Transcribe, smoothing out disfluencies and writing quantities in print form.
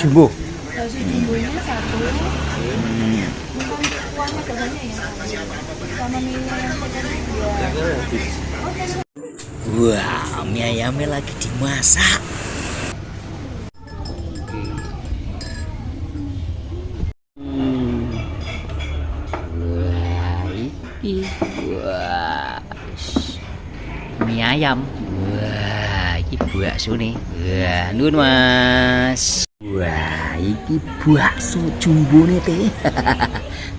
jumbo. Bakso jumbonya satu. Bukan kuahnya gak banyak ya. Sama mie yang tadi dua. Wah, mie ayamnya lagi dimasak. Wah, ini. Wah, mie ayam. Wah, ini bakso nih. Wah, nuwun Mas. Wah, ini bakso jumbo nih teh.